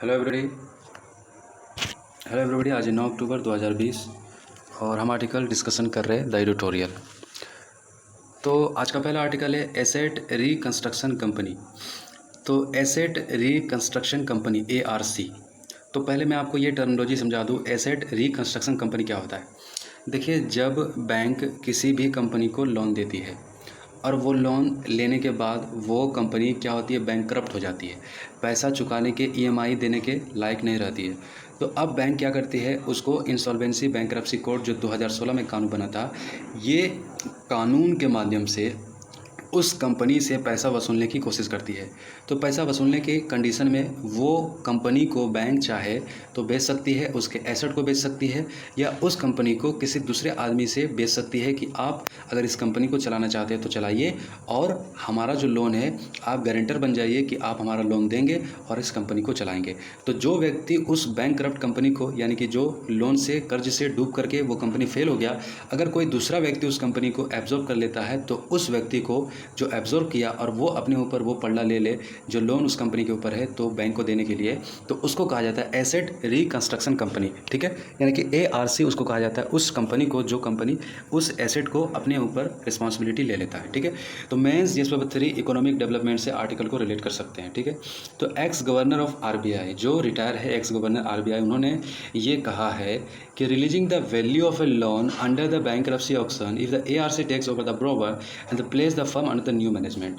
Hello everybody. आज 9 अक्टूबर 2020 और हम आर्टिकल डिस्कशन कर रहे हैं द एडिटोरियल। तो आज का पहला आर्टिकल है एसेट रिकंस्ट्रक्शन कंपनी। तो एसेट रिकंस्ट्रक्शन कंपनी ARC। तो पहले मैं आपको ये टर्मिनोलॉजी समझा दूँ, एसेट रिकंस्ट्रक्शन कंपनी क्या होता है। देखिए, जब बैंक किसी भी कंपनी को लोन देती है और वो लोन लेने के बाद वो कंपनी क्या होती है, बैंकक्रप्ट हो जाती है, पैसा चुकाने के EMI देने के लायक नहीं रहती है। तो अब बैंक क्या करती है, उसको इंसॉल्वेंसी बैंकरप्सी कोड जो 2016 में कानून बना था, ये कानून के माध्यम से उस कंपनी से पैसा वसूलने की कोशिश करती है। तो पैसा वसूलने के कंडीशन में वो कंपनी को बैंक चाहे तो बेच सकती है, उसके एसेट को बेच सकती है, या उस कंपनी को किसी दूसरे आदमी से बेच सकती है कि आप अगर इस कंपनी को चलाना चाहते हैं तो चलाइए, और हमारा जो लोन है आप गारंटर बन जाइए कि आप हमारा लोन देंगे और इस कंपनी को चलाएंगे। तो जो व्यक्ति उस बैंकक्रप्ट कंपनी को, यानी कि जो लोन से कर्ज से डूब करके वो कंपनी फेल हो गया, अगर कोई दूसरा व्यक्ति उस कंपनी को एब्जॉर्ब कर लेता है तो उस व्यक्ति को जो एब्जॉर्ब किया और वो अपने ऊपर वो पल्ला ले ले जो लोन उस कंपनी के ऊपर है तो बैंक को देने के लिए, तो उसको कहा जाता है एसेट रिकंस्ट्रक्शन कंपनी। ठीक है, यानी कि ARC उसको कहा जाता है, उस कंपनी को जो कंपनी उस एसेट को अपने ऊपर रिस्पॉन्सिबिलिटी ले लेता है। ठीक है, तो mains GS paper 3 economic development से आर्टिकल को रिलेट कर सकते हैं। ठीक है, तो एक्स गवर्नर ऑफ RBI, जो रिटायर है एक्स गवर्नर RBI, उन्होंने ये कहा है कि releasing the value of a loan under the bankruptcy auction if the ARC takes over the borrower and place the firm under the new management.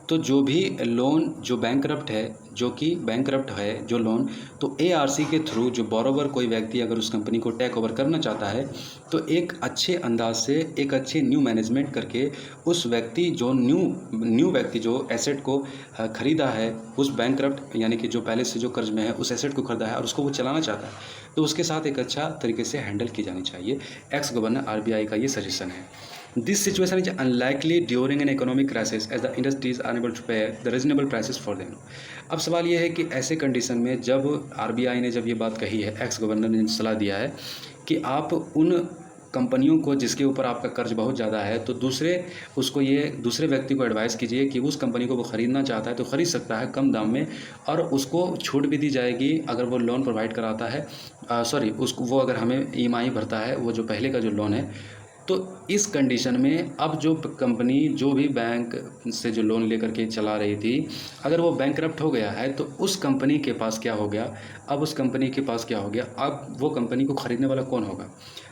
तो जो भी लोन जो बैंकरप्ट है, जो कि बैंकरप्ट है जो लोन, तो ARC के थ्रू जो बोरोवर कोई व्यक्ति अगर उस कंपनी को टेक ओवर करना चाहता है तो एक अच्छे अंदाज से एक अच्छे न्यू मैनेजमेंट करके उस व्यक्ति जो न्यू व्यक्ति जो एसेट को ख़रीदा है, उस बैंकरप्ट यानी कि जो पहले से जो कर्ज में है उस एसेट को ख़रीदा है और उसको वो चलाना चाहता है, तो उसके साथ एक अच्छा तरीके से हैंडल की जानी चाहिए। एक्स गवर्नर RBI का ये सजेशन है। This situation is unlikely during an economic crisis as the industries are unable to pay the reasonable prices for them. अब सवाल ये है कि ऐसे कंडीशन में जब RBI ने जब ये बात कही है, एक्स गवर्नर ने सलाह दिया है कि आप उन कंपनियों को जिसके ऊपर आपका कर्ज बहुत ज़्यादा है, तो दूसरे व्यक्ति को एडवाइस कीजिए कि उस कंपनी को वो ख़रीदना चाहता है तो ख़रीद सकता है कम दाम में, और उसको छूट भी दी जाएगी अगर वो लोन प्रोवाइड कराता है, उसको वो अगर हमें EMI भरता है, वो जो पहले का जो लोन है। तो इस कंडीशन में अब जो कंपनी जो भी बैंक से जो लोन लेकर के चला रही थी, अगर वो बैंकरप्ट हो गया है तो उस कंपनी के पास क्या हो गया, अब उस कंपनी के पास क्या हो गया, अब वो कंपनी को ख़रीदने वाला कौन होगा।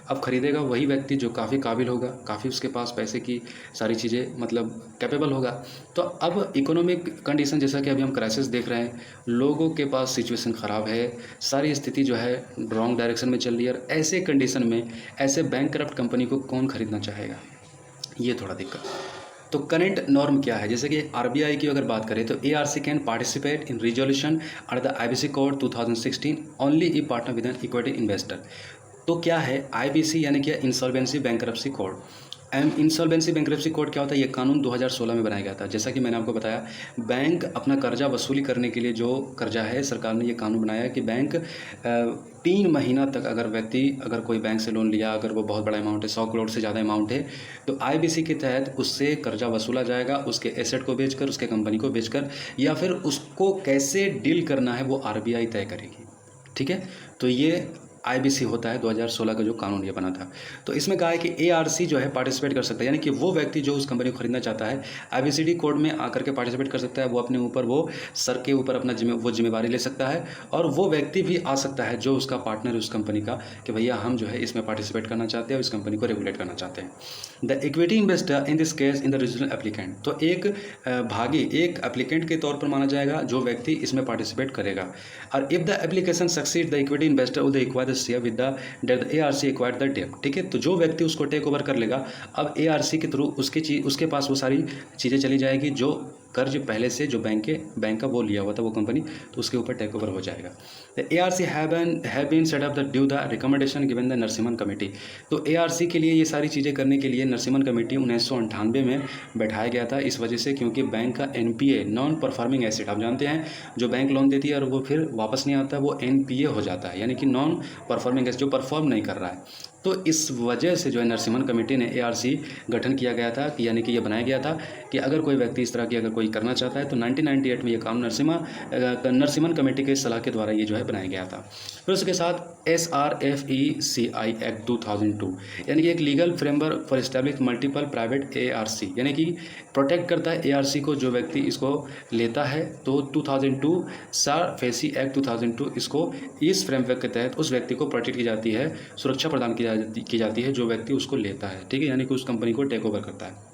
अब ख़रीदेगा वही व्यक्ति जो काफ़ी काबिल होगा, काफ़ी उसके पास पैसे की सारी चीज़ें मतलब कैपेबल होगा। तो अब इकोनॉमिक कंडीशन जैसा कि अभी हम क्राइसिस देख रहे हैं, लोगों के पास सिचुएशन ख़राब है, सारी स्थिति जो है रॉन्ग डायरेक्शन में चल रही है, और ऐसे कंडीशन में ऐसे बैंकरप्ट कंपनी को कौन ख़रीदना चाहेगा, ये थोड़ा दिक्कत। तो करंट नॉर्म क्या है, जैसे कि RBI की अगर बात करें तो ARC can participate in resolution under the IBC code 2016 only E partner with an equity investor. तो क्या है IBC, यानी कि insolvency bankruptcy code. Insolvency bankruptcy code क्या होता है, ये कानून 2016 में बनाया गया था। जैसा कि मैंने आपको बताया, बैंक अपना कर्जा वसूली करने के लिए जो कर्जा है, सरकार ने ये कानून बनाया कि बैंक 3 महीना तक अगर कोई बैंक से लोन लिया, अगर वो बहुत बड़ा अमाउंट है, 100 करोड़ से ज़्यादा अमाउंट है, तो IBC के तहत उससे कर्जा वसूला जाएगा, उसके एसेट को बेचकर, उसके कंपनी को बेचकर, या फिर उसको कैसे डील करना है वो RBI तय करेगी। ठीक है, तो ये IBC होता है 2016 का जो कानून ये बना था। तो इसमें कहा है कि ARC जो है पार्टिसिपेट कर सकता है, यानी कि वो व्यक्ति जो उस कंपनी को खरीदना चाहता है IBCD कोड में आकर के पार्टिसिपेट कर सकता है, वो अपने ऊपर वो सर के ऊपर अपना जिम्मेवारी ले सकता है, और वो व्यक्ति भी आ सकता है जो उसका पार्टनर है उस कंपनी का, कि भैया हम जो है इसमें पार्टिसिपेट करना चाहते हैं और इस कंपनी को रेगुलेट करना चाहते हैं। The equity investor in this case in the regional applicant, तो एक भागी एक एप्लीकेंट के तौर पर माना जाएगा जो व्यक्ति इसमें पार्टिसिपेट करेगा। और if the application succeed the equity investor will acquire the share with the debt ARC acquired the debt. ठीक है, तो जो व्यक्ति उसको टेक ओवर कर लेगा, अब ARC के थ्रू उसके पास वो सारी चीज़ें चली जाएगी जो कर्ज पहले से जो बैंक का वो लिया हुआ था वो कंपनी, तो उसके ऊपर टेक ओवर हो जाएगा। The ARC have been set up the due the recommendation given the Narasimhan committee. तो ARC के लिए ये सारी चीज़ें करने के लिए नरसिम्हन कमेटी 1998 में बैठाया गया था, इस वजह से क्योंकि बैंक का NPA नॉन परफॉर्मिंग एसेट, आप जानते हैं जो बैंक लोन देती है और वो फिर वापस नहीं आता, वो NPA हो जाता है, यानी कि नॉन परफॉर्मिंग एसेट, जो परफॉर्म नहीं कर रहा है। तो इस वजह से जो है नरसिम्हन कमेटी ने ARC गठन किया गया था, कि यानी कि ये बनाया गया था कि अगर कोई व्यक्ति इस तरह की अगर कोई करना चाहता है तो 1998 में ये कानून नरसिम्हन कमेटी के सलाह के द्वारा ये जो है बनाया गया था। फिर उसके साथ SRFECI एक्ट 2002, यानी कि एक legal framework for establish multiple private ARC, यानी कि प्रोटेक्ट करता है ARC को जो व्यक्ति इसको लेता है। तो 2002 SRFECI एक्ट 2002 इसको इस फ्रेमवर्क के तहत उस व्यक्ति को प्रोटेक्ट की जाती है, सुरक्षा प्रदान की जाती है जो व्यक्ति उसको लेता है, ठीक है, यानी कि उस कंपनी को टेक ओवर करता है।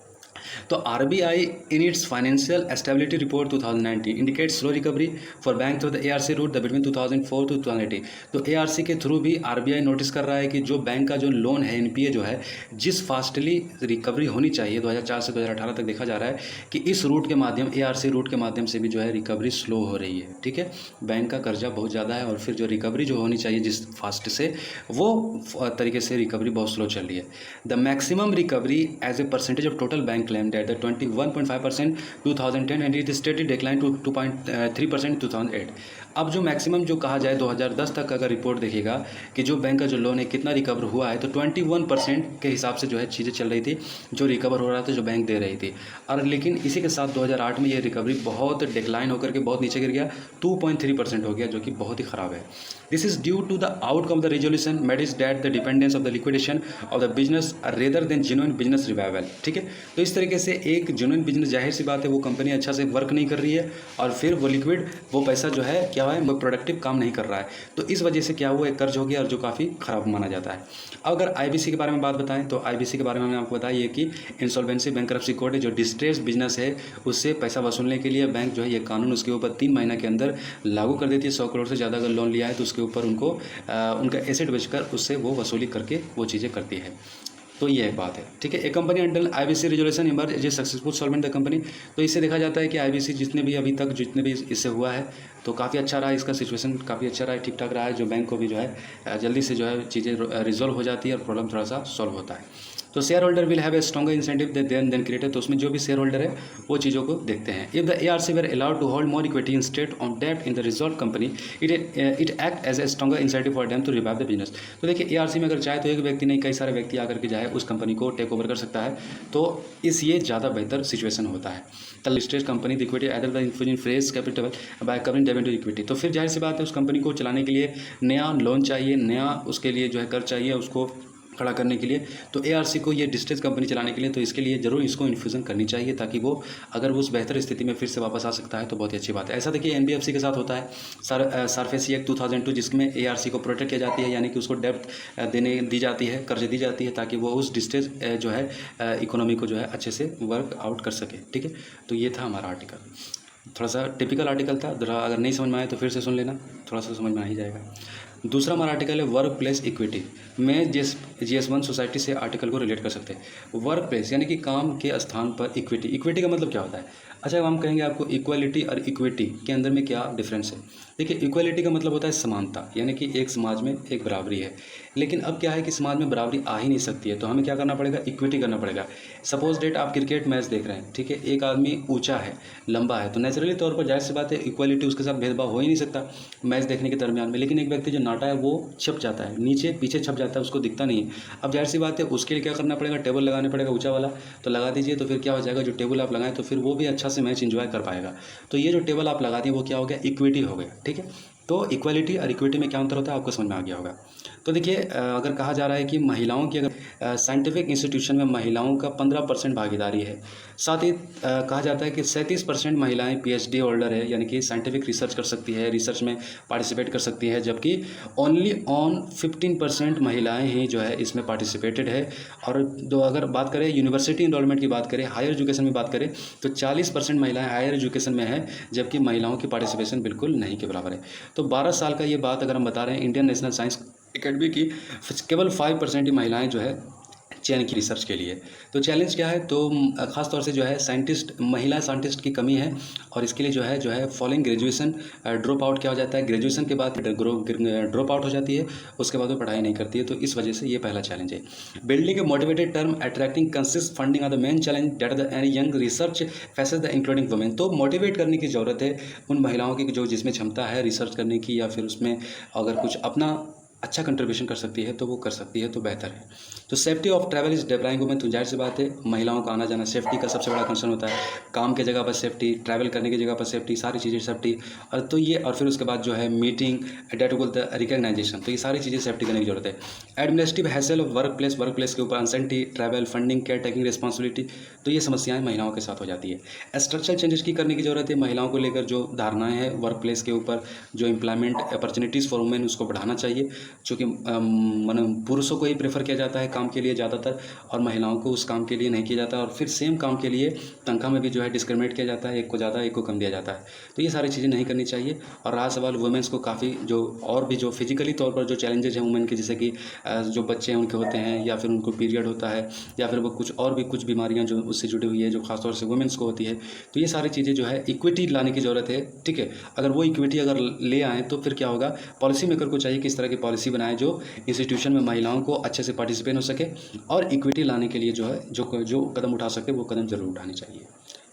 तो RBI in its financial stability report 2019 indicates slow recovery for bank through the ARC route between 2004 to 2018। तो ARC के थ्रू भी RBI नोटिस कर रहा है कि जो बैंक का जो लोन है NPA जो है, जिस फास्टली रिकवरी होनी चाहिए 2004 से 2018 तक देखा जा रहा है कि इस रूट के माध्यम ARC रूट के माध्यम से भी जो है रिकवरी स्लो हो रही है, ठीक है। बैंक का कर्जा बहुत ज़्यादा है और फिर जो रिकवरी जो होनी चाहिए जिस फास्ट से, वो तरीके से रिकवरी बहुत स्लो चल रही है। The maximum recovery as a percentage of total bank claim debt 21.5% 2010 and it steadily declined to 2.3% 2008। अब जो मैक्सिमम जो कहा जाए 2010 तक अगर रिपोर्ट देखिएगा कि जो बैंक का जो लोन है कितना रिकवर हुआ है, तो 21% के हिसाब से जो है चीज़ें चल रही थी, जो रिकवर हो रहा था, जो बैंक दे रही थी। और लेकिन इसी के साथ 2008 में ये रिकवरी बहुत डिक्लाइन होकर के बहुत नीचे गिर गया, 2.3% हो गया, जो कि बहुत ही ख़राब है। This is due to the outcome of the resolution made is debt the dependence of the liquidation of the business rather than genuine business revival, ठीक है। तो इस तरीके से एक जेन्युइन बिजनेस, जाहिर सी बात है वो कंपनी अच्छा से वर्क नहीं कर रही है और फिर वो लिक्विड, वो पैसा जो है क्या है, वो प्रोडक्टिव काम नहीं कर रहा है, तो इस वजह से क्या हुआ, एक कर्ज हो गया और जो काफ़ी ख़राब माना जाता है। अब अगर IBC के बारे में बात बताएं तो IBC के बारे में हमने आपको बताया कि इंसॉल्वेंसी बैंकरप्सी कोड है, जो डिस्ट्रेस बिजनेस है उससे पैसा वसूलने के लिए बैंक जो है ये कानून उसके ऊपर 3 महीने के अंदर लागू कर देती है। 100 करोड़ से ज़्यादा अगर लोन लिया है तो उसके ऊपर उनको उनका एसेट बेचकर उससे वो वसूली करके वो चीज़ें करती है। तो ये एक बात है, ठीक है। एक company under IBC resolution emerge as a successful solvent the company. तो इससे देखा जाता है कि IBC जितने भी अभी तक जितने भी इससे हुआ है तो काफ़ी अच्छा रहा, इसका सिचुएशन काफ़ी अच्छा रहा है, ठीक ठाक रहा है, जो बैंक को भी जो है जल्दी से जो है चीज़ें रिजॉल्व हो जाती है और प्रॉब्लम थोड़ा सा सॉल्व होता है। तो shareholder will have a stronger incentive than created, तो उसमें जो भी शेयर होल्डर है वो चीज़ों को देखते हैं। If the ARC were allowed to hold more equity instead on debt in the resolve company, it act as a stronger incentive for them to revive the business. तो देखिए ARC में अगर चाहे तो एक व्यक्ति नहीं, कई सारे व्यक्ति आकर के जाए उस कंपनी को टेक ओवर कर सकता है, तो इस ये ज़्यादा बेहतर सिचुएशन होता है। The listed company the equity either the infusion fresh capital by covering debit to equity. तो फिर जाहिर सी बात है उस कंपनी को चलाने के लिए नया लोन चाहिए, नया उसके लिए जो है कर चाहिए उसको खड़ा करने के लिए। तो ARC को ये डिस्ट्रेस कंपनी चलाने के लिए, तो इसके लिए ज़रूर इसको इन्फ्यूज़न करनी चाहिए ताकि वो अगर वो उस बेहतर स्थिति में फिर से वापस आ सकता है तो बहुत ही अच्छी बात है। ऐसा देखिए NBFC के साथ होता है, SRFECI एक्ट 2002, जिसमें ARC को प्रोटेक्ट किया जाती है, यानी कि उसको डेब्ट दी जाती है, कर्ज दी जाती है, ताकि वो उस डिस्ट्रेस जो है इकोनॉमी को जो है अच्छे से वर्क आउट कर सके, ठीक है। तो ये था हमारा आर्टिकल, थोड़ा सा टिपिकल आर्टिकल था, ज़रा अगर नहीं समझ में आए तो फिर से सुन लेना, थोड़ा सा समझ में आ ही जाएगा। दूसरा हमारा आर्टिकल है वर्क प्लेस इक्विटी। में GS1 सोसाइटी से आर्टिकल को रिलेट कर सकते हैं। वर्क प्लेस यानी कि काम के स्थान पर इक्विटी। इक्विटी का मतलब क्या होता है? अच्छा, अब हम कहेंगे आपको इक्वालिटी और इक्विटी के अंदर में क्या डिफरेंस है। देखिए, इक्वालिटी का मतलब होता है समानता, यानी कि एक समाज में एक बराबरी है। लेकिन अब क्या है कि समाज में बराबरी आ ही नहीं सकती है, तो हमें क्या करना पड़ेगा, इक्विटी करना पड़ेगा। सपोज डेट आप क्रिकेट मैच देख रहे हैं, ठीक है, एक आदमी ऊंचा है, लंबा है, तो नेचुरली तौर पर जाहिर सी बात है इक्वालिटी उसके साथ भेदभाव हो ही नहीं सकता मैच देखने के दरमियान में। लेकिन एक व्यक्ति जो नाटा है वो छप जाता है, नीचे पीछे छप जाता है, उसको दिखता नहीं है। अब जाहिर सी बात है उसके लिए क्या करना पड़ेगा, टेबल लगाने पड़ेगा ऊंचा वाला, तो लगा दीजिए, तो फिर क्या हो जाएगा, जो टेबल आप लगाएं तो फिर वो भी अच्छा से मैच एंजॉय कर पाएगा। तो ये जो टेबल आप लगा दिए वो क्या हो गया, इक्विटी हो गया, ठीक है। तो इक्वालिटी और इक्विटी में क्या अंतर होता है आपको समझ में आ गया होगा। तो देखिए, अगर कहा जा रहा है कि महिलाओं की अगर साइंटिफिक इंस्टीट्यूशन में महिलाओं का 15% भागीदारी है, साथ ही कहा जाता है कि 37% महिलाएं PhD होल्डर है, यानी कि साइंटिफिक रिसर्च कर सकती है, रिसर्च में पार्टिसिपेट कर सकती है, जबकि ओनली ऑन 15% महिलाएं ही जो है इसमें पार्टिसिपेटेड है। और जो अगर बात करें यूनिवर्सिटी इनरोलमेंट की बात करें, हायर एजुकेशन में बात करें, तो 40% महिलाएं हायर एजुकेशन में है, जबकि महिलाओं की पार्टिसिपेशन बिल्कुल नहीं के बराबर है। तो 12 साल का ये बात अगर हम बता रहे हैं, इंडियन नेशनल साइंस एकेडमी की केवल 5% ही महिलाएं जो है चयन की रिसर्च के लिए। तो चैलेंज क्या है, तो ख़ास तौर से जो है साइंटिस्ट, महिला साइंटिस्ट की कमी है, और इसके लिए जो है फॉलोइंग ग्रेजुएशन ड्रॉप आउट क्या हो जाता है, ग्रेजुएशन के बाद ड्रॉप आउट हो जाती है, उसके बाद वो पढ़ाई नहीं करती है। तो इस वजह से ये पहला चैलेंज है। Building a motivated term attracting consist funding are the main challenge that the any young research faces the including women. तो मोटिवेट करने की ज़रूरत है उन महिलाओं की जो जिसमें क्षमता है रिसर्च करने की, या फिर उसमें अगर कुछ अपना अच्छा कंट्रीब्यूशन कर सकती है तो वो कर सकती है तो बेहतर है। तो safety of travel is deploying women, तो जाहिर सी बात है महिलाओं का आना जाना सेफ्टी का सबसे बड़ा कंसर्न होता है। काम की जगह पर सेफ्टी, ट्रैवल करने की जगह पर सेफ्टी, सारी चीज़ें सेफ्टी। और तो ये और फिर उसके बाद जो है मीटिंग, एडेप्टेबल रिकग्नाइजेशन, तो ये सारी चीज़ें सेफ्टी करने की जरूरत है। Administrative hassle of work place के ऊपर uncertainty, travel, funding, care taking responsibility, तो ये समस्याएं महिलाओं के साथ हो जाती है। स्ट्रक्चरल चेंजेस की करने की जरूरत है। महिलाओं को लेकर जो धारणाएं हैं वर्क प्लेस के ऊपर, जो एम्प्लॉयमेंट अपॉर्चुनिटीज़ फॉर वुमेन उसको बढ़ाना चाहिए, चूँकि पुरुषों को ही प्रेफर किया जाता है काम के लिए ज़्यादातर, और महिलाओं को उस काम के लिए नहीं किया जाता, और फिर सेम काम के लिए तनख्वाह में भी जो है डिस्क्रिमिनेट किया जाता है, एक को ज़्यादा एक को कम दिया जाता है। तो ये सारी चीज़ें नहीं करनी चाहिए। और रहा सवाल वुमेन्स को काफ़ी जो और भी जो फिजिकली तौर पर जो चैलेंजेज हैं वुमेन के, जैसे कि जो बच्चे हैं उनके होते हैं, या फिर उनको पीरियड होता है, या फिर वो कुछ और भी कुछ बीमारियां जो उससे जुड़ी हुई है जो खासतौर से वुमेन्स को होती है, तो ये सारी चीज़ें जो है इक्विटी लाने की ज़रूरत है। ठीक है, अगर वो इक्विटी अगर ले आएँ तो फिर क्या होगा, पॉलिसी मेकर को चाहिए किस तरह की पॉलिसी बनाए जो इंस्टीट्यूशन में महिलाओं को अच्छे से पार्टिसिपेट हो सके, और इक्विटी लाने के लिए जो है जो कदम उठा सके वो कदम जरूर उठाने चाहिए।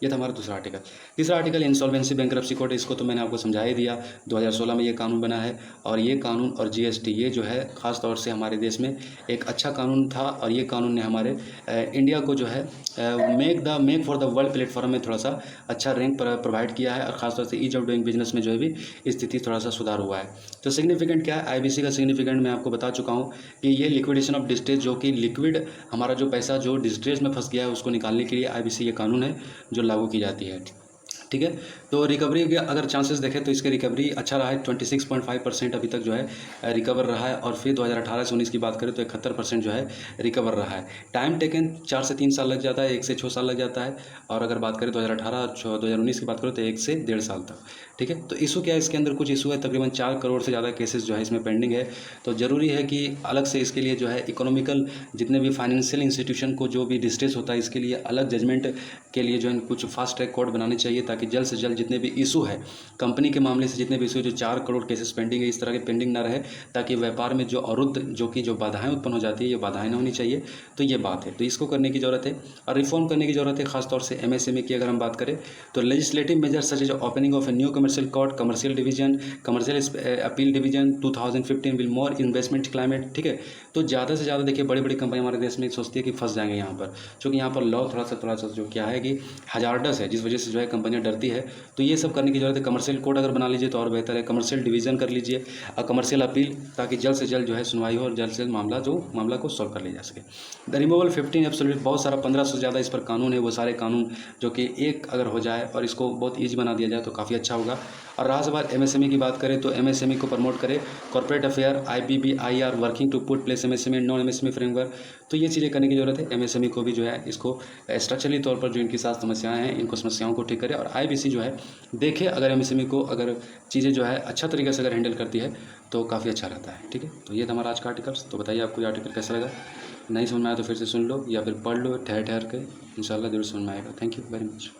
ये था हमारा दूसरा आर्टिकल। तीसरा आर्टिकल इंसॉल्वेंसी बैंक्रप्सी कोड, इसको तो मैंने आपको समझा ही दिया। 2016 में ये कानून बना है, और ये कानून और जीएसटी ये जो है ख़ास तौर से हमारे देश में एक अच्छा कानून था, और ये कानून ने हमारे इंडिया को जो है make for the world platform में थोड़ा सा अच्छा रैंक प्रोवाइड किया है, और ख़ासतौर से ईज ऑफ डूइंग बिजनेस में जो है भी स्थिति थोड़ा सा सुधार हुआ है। तो सिग्निफिकेंट क्या है, आईबीसी का सिग्निफिकेंट मैं आपको बता चुका हूँ कि ये लिक्विडेशन ऑफ डिस्ट्रेस, जो कि लिक्विड हमारा जो पैसा जो डिस्ट्रेस में फंस गया है उसको निकालने के लिए आईबीसी ये कानून है जो लागू की जाती है। ठीक है, तो रिकवरी के अगर चांसेस देखें तो इसके रिकवरी अच्छा रहा है, 26.5% अभी तक जो है रिकवर रहा है, और फिर 2018 से 19 की बात करें तो 71% जो है रिकवर रहा है। टाइम टेकन 4 से 3 साल लग जाता है, 1 से 6 साल लग जाता है, और अगर बात करें 2018 2019 की बात करें तो 1 से 1.5 साल तक। ठीक है, तो इशू क्या है, इसके अंदर कुछ इशू है, तकरीबन 4 करोड़ से ज़्यादा केसेस जो है इसमें पेंडिंग है। तो ज़रूरी है कि अलग से इसके लिए जो है इकोनॉमिकल जितने भी फाइनेंशियल इंस्टीट्यूशन को जो भी डिस्ट्रेस होता है इसके लिए अलग जजमेंट के लिए जो है कुछ फास्ट ट्रैक कोर्ट बनाने चाहिए, ताकि जल्द से जल्द जितने भी इशू है कंपनी के मामले से, जितने भी इशू जो 4 करोड़ केसेस पेंडिंग है, इस तरह के पेंडिंग ना रहे, ताकि व्यापार में जो अवरुद्ध जो बाधाएं उत्पन्न हो जाती है ये बाधाएं ना होनी चाहिए। तो ये बात है, तो इसको करने की ज़रूरत है, और रिफॉर्म करने की ज़रूरत है। खासतौर से एमएसएमई की अगर हम बात करें तो legislative measure such as opening of a new commercial court, commercial division, commercial appeal division 2015 will more investment climate. ठीक है, तो ज़्यादा से ज़्यादा देखिए बड़ी बड़ी कंपनी हमारे देश में सोचती है कि फंस जाएंगे यहाँ पर, क्योंकि यहाँ पर लॉ थोड़ा सा जो क्या है कि हजार्डस है, जिस वजह से जो है कंपनियाँ डरती है। तो ये सब करने की जरूरत है। कमर्शियल कोड अगर बना लीजिए तो और बेहतर है, कमर्शियल डिवीजन कर लीजिए, और कमर्शियल अपील, ताकि जल्द से जल्द जो है सुनवाई हो और जल्द से जल्द मामला को सॉल्व कर लिया जा सके। द रिमूवल 15 एब्सोल्यूट, बहुत सारा 15 से ज़्यादा इस पर कानून है, वो सारे कानून जो कि एक अगर हो जाए और इसको बहुत ईजी बना दिया जाए तो काफ़ी अच्छा होगा। और रहा सवाल एमएसएमई की बात करें तो एमएसएमई को प्रमोट करें, corporate affair, IBBIR working to put place MSME non MSME framework, तो ये चीज़ें करने की जरूरत है। एमएसएमई को भी जो है इसको स्ट्रक्चरली तौर पर जो इनके साथ समस्याएं हैं इनको समस्याओं को ठीक करे, और आईबीसी जो है देखे अगर एमएसएमई को अगर चीज़ें जो है अच्छा तरीके से अगर हैंडल करती है तो काफ़ी अच्छा रहता है। ठीक है, तो ये था हमारा आज का आर्टिकल्स। तो बताइए आपको ये आर्टिकल कैसा लगा, नहीं समझ में आया तो फिर से सुन लो या फिर पढ़ लो ठहर के, इंशाल्लाह जरूर समझ में आएगा। Thank you very much.